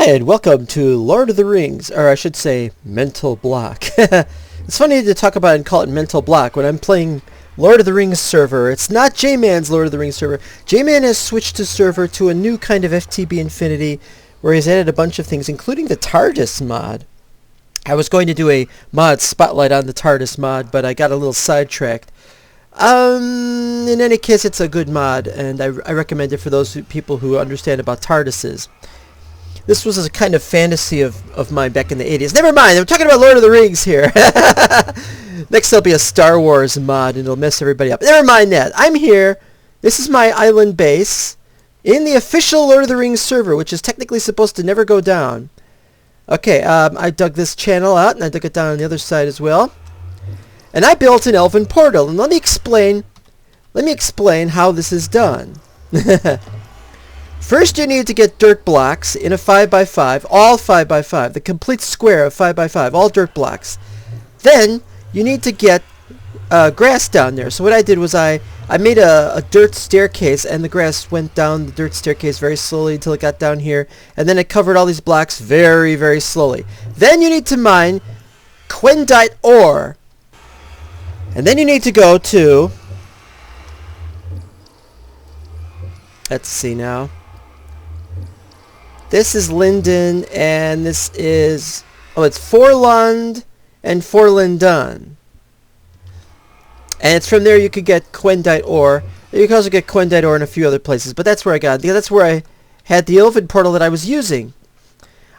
Hi, and welcome to Lord of the Rings, or I should say, Mental Block. It's funny to talk about and call it Mental Block when I'm playing Lord of the Rings server. It's not J-Man's Lord of the Rings server. J-Man has switched his server to a new kind of FTB Infinity, where he's added a bunch of things, including the TARDIS mod. I was going to do a mod spotlight on the TARDIS mod, but I got a little sidetracked. In any case, it's a good mod, and I recommend it for those people who understand about TARDISes. This was a kind of fantasy of mine back in the 80s. Never mind, I'm talking about Lord of the Rings here. Next there'll be a Star Wars mod, and it'll mess everybody up. Never mind that. I'm here. This is my island base in the official Lord of the Rings server, which is technically supposed to never go down. Okay, I dug this channel out, and I dug it down on the other side as well. And I built an Elven portal, and let me explain how this is done. First, you need to get dirt blocks in a 5x5, all 5x5, the complete square of 5x5, all dirt blocks. Then, you need to get grass down there. So what I did was I made a dirt staircase, and the grass went down the dirt staircase very slowly until it got down here, and then it covered all these blocks very, very slowly. Then you need to mine quendite ore. And then you need to go to, let's see now. This is Linden, and this is, it's Forlund and Forlindun. And it's from there you could get quendite ore. You can also get quendite ore in a few other places, but that's where I got it. That's where I had the Elven portal that I was using.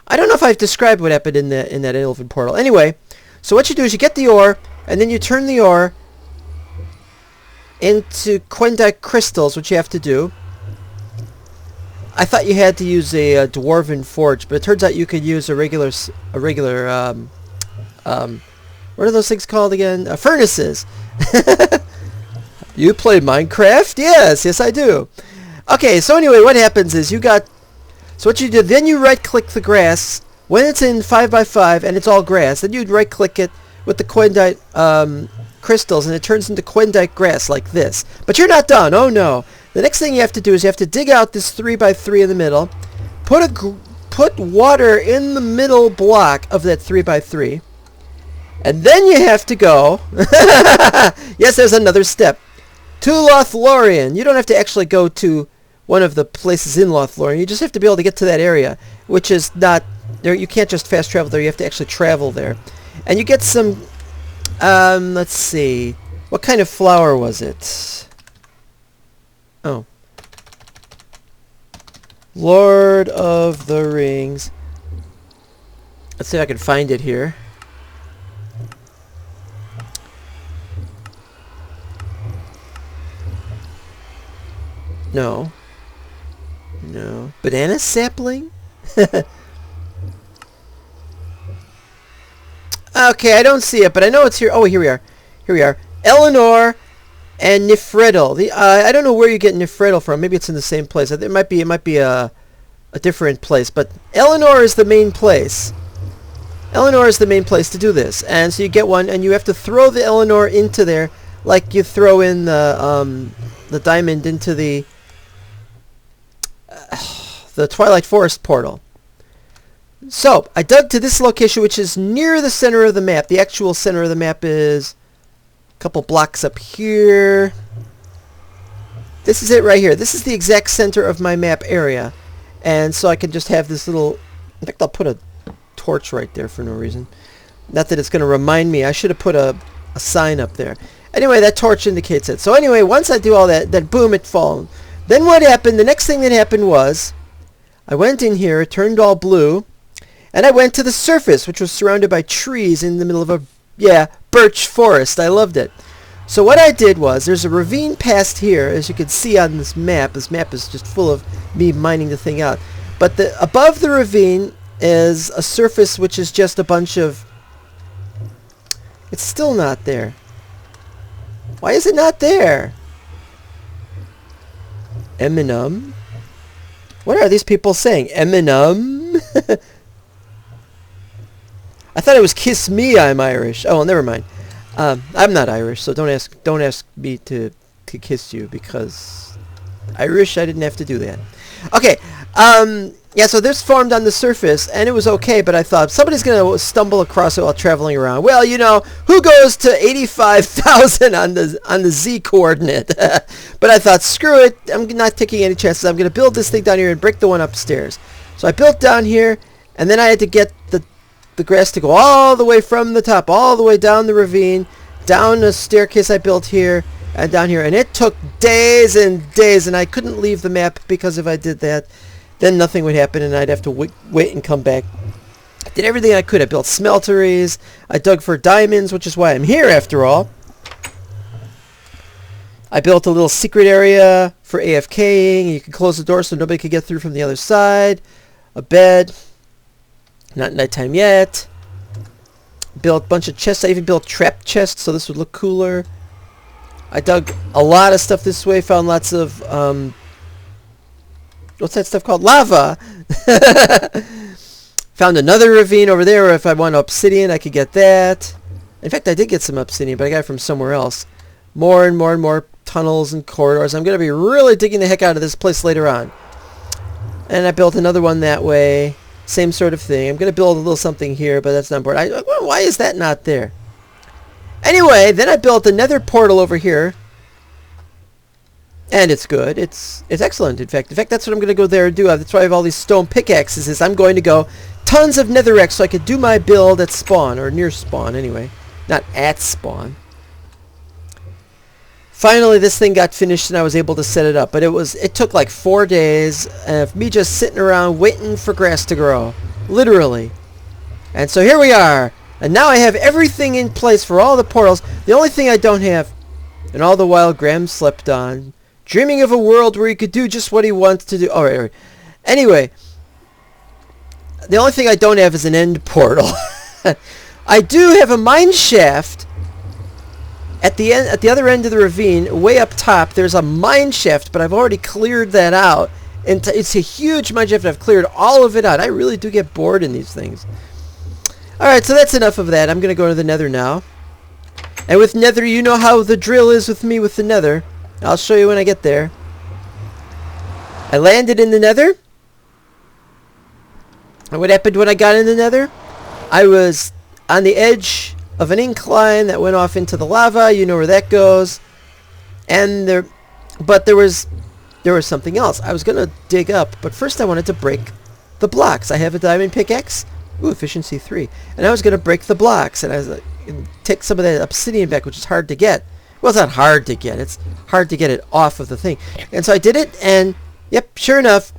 I don't know if I've described what happened in that Elven portal. Anyway, so what you do is you get the ore, and then you turn the ore into quendite crystals, which you have to do. I thought you had to use a dwarven forge, but it turns out you could use a regular what are those things called again? Furnaces. You play Minecraft? Yes, I do. Okay, so anyway, what happens is so what you do, then you right-click the grass when it's in 5x5 and it's all grass. Then you'd right-click it with the quendite crystals, and it turns into quendite grass like this. But you're not done. Oh no. The next thing you have to do is you have to dig out this 3x3 in the middle, put water in the middle block of that 3x3, and then you have to go, yes, there's another step, to Lothlorien. You don't have to actually go to one of the places in Lothlorien. You just have to be able to get to that area, which is not, there. You can't just fast travel there. You have to actually travel there. And you get some, let's see, what kind of flower was it? Oh. Lord of the Rings. Let's see if I can find it here. No. Banana sapling? Okay, I don't see it, but I know it's here. Oh, here we are. Eleanor and Nifredel. I don't know where you get Nifredel from. Maybe it's in the same place. It might be a different place. But Eleanor is the main place. Eleanor is the main place to do this. And so you get one, and you have to throw the Eleanor into there, like you throw in the diamond into the Twilight Forest portal. So I dug to this location, which is near the center of the map. The actual center of the map is couple blocks up here. This is it right here. This is the exact center of my map area. And so I can just have this little, in fact, I'll put a torch right there for no reason. Not that it's going to remind me. I should have put a sign up there. Anyway, that torch indicates it. So anyway, once I do all that, then boom, it falls. Then what happened, the next thing that happened was, I went in here, it turned all blue, and I went to the surface, which was surrounded by trees in the middle of a, birch forest. I loved it. So what I did was, there's a ravine past here, as you can see on this map. This map is just full of me mining the thing out. But above the ravine is a surface which is just a bunch of... It's still not there. Why is it not there? Eminem? What are these people saying? Eminem? I thought it was Kiss Me, I'm Irish. Oh, well, never mind. I'm not Irish, so don't ask me to kiss you, because Irish, I didn't have to do that. Okay, yeah, so this formed on the surface, and it was okay, but I thought, somebody's going to stumble across it while traveling around. Well, you know, who goes to 85,000 on the Z coordinate? But I thought, screw it, I'm not taking any chances. I'm going to build this thing down here and break the one upstairs. So I built down here, and then I had to get the grass to go all the way from the top, all the way down the ravine, down a staircase I built here, and down here. And it took days and days, and I couldn't leave the map, because if I did that, then nothing would happen, and I'd have to wait and come back. I did everything I could. I built smelteries. I dug for diamonds, which is why I'm here, after all. I built a little secret area for AFKing. You can close the door so nobody could get through from the other side. A bed. Not nighttime yet. Built a bunch of chests. I even built trap chests so this would look cooler. I dug a lot of stuff this way. Found lots of... what's that stuff called? Lava! Found another ravine over there where if I want obsidian, I could get that. In fact, I did get some obsidian, but I got it from somewhere else. More and more and more tunnels and corridors. I'm going to be really digging the heck out of this place later on. And I built another one that way. Same sort of thing. I'm going to build a little something here, but that's not important. Why is that not there? Anyway, then I built another portal over here. And it's good. It's excellent, in fact. In fact, that's what I'm going to go there and do. That's why I have all these stone pickaxes, is I'm going to go tons of netherrack so I could do my build at spawn, or near spawn, anyway. Not at spawn. Finally, this thing got finished and I was able to set it up. But it took like 4 days of me just sitting around waiting for grass to grow. Literally. And so here we are. And now I have everything in place for all the portals. The only thing I don't have... And all the while Graham slept on, dreaming of a world where he could do just what he wants to do. All right. Anyway, the only thing I don't have is an end portal. I do have a mine shaft at the other end of the ravine, way up top. There's a mine shaft, but I've already cleared that out. And it's a huge mine shaft. I've cleared all of it out. I really do get bored in these things. All right, so that's enough of that. I'm going to go to the nether now. And with nether, you know how the drill is with me with the nether. I'll show you when I get there. I landed in the nether. And what happened when I got in the nether? I was on the edge of an incline that went off into the lava. You know where that goes. And there was something else. I was going to dig up, but first I wanted to break the blocks. I have a diamond pickaxe. Ooh, efficiency 3. And I was going to break the blocks, and I was like, take some of that obsidian back, which is hard to get. Well, it's not hard to get. It's hard to get it off of the thing. And so I did it, and yep, sure enough,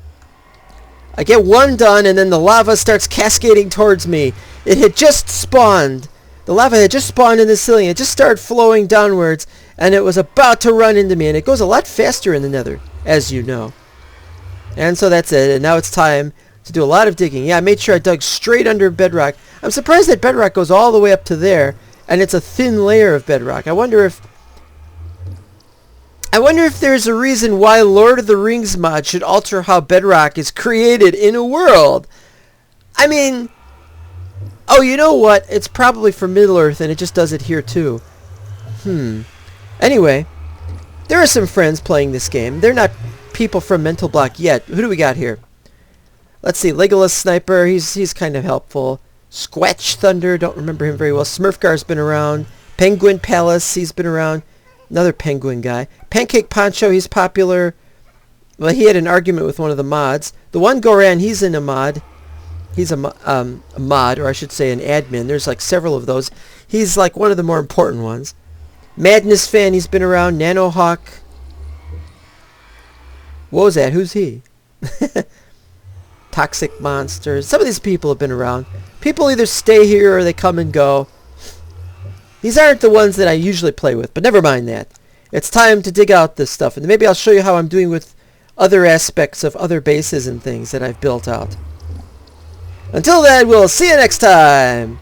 I get one done, and then the lava starts cascading towards me. It had just spawned. The lava had just spawned in the ceiling. It just started flowing downwards, and it was about to run into me. And it goes a lot faster in the nether, as you know. And so that's it. And now it's time to do a lot of digging. Yeah, I made sure I dug straight under bedrock. I'm surprised that bedrock goes all the way up to there, and it's a thin layer of bedrock. I wonder if there's a reason why Lord of the Rings mod should alter how bedrock is created in a world. I mean, oh, you know what? It's probably for Middle-earth, and it just does it here too. Anyway, there are some friends playing this game. They're not people from Mental Block yet. Who do we got here? Let's see. Legolas Sniper, he's kind of helpful. Squatch Thunder, don't remember him very well. Smurfgar's been around. Penguin Palace, he's been around. Another penguin guy. Pancake Poncho, he's popular. Well, he had an argument with one of the mods. The one Goran, he's in a mod. He's a mod, or I should say an admin. There's like several of those. He's like one of the more important ones. Madness Fan, he's been around. Nanohawk. What was that? Who's he? Toxic Monsters. Some of these people have been around. People either stay here or they come and go. These aren't the ones that I usually play with, but never mind that. It's time to dig out this stuff, and maybe I'll show you how I'm doing with other aspects of other bases and things that I've built out. Until then, we'll see you next time!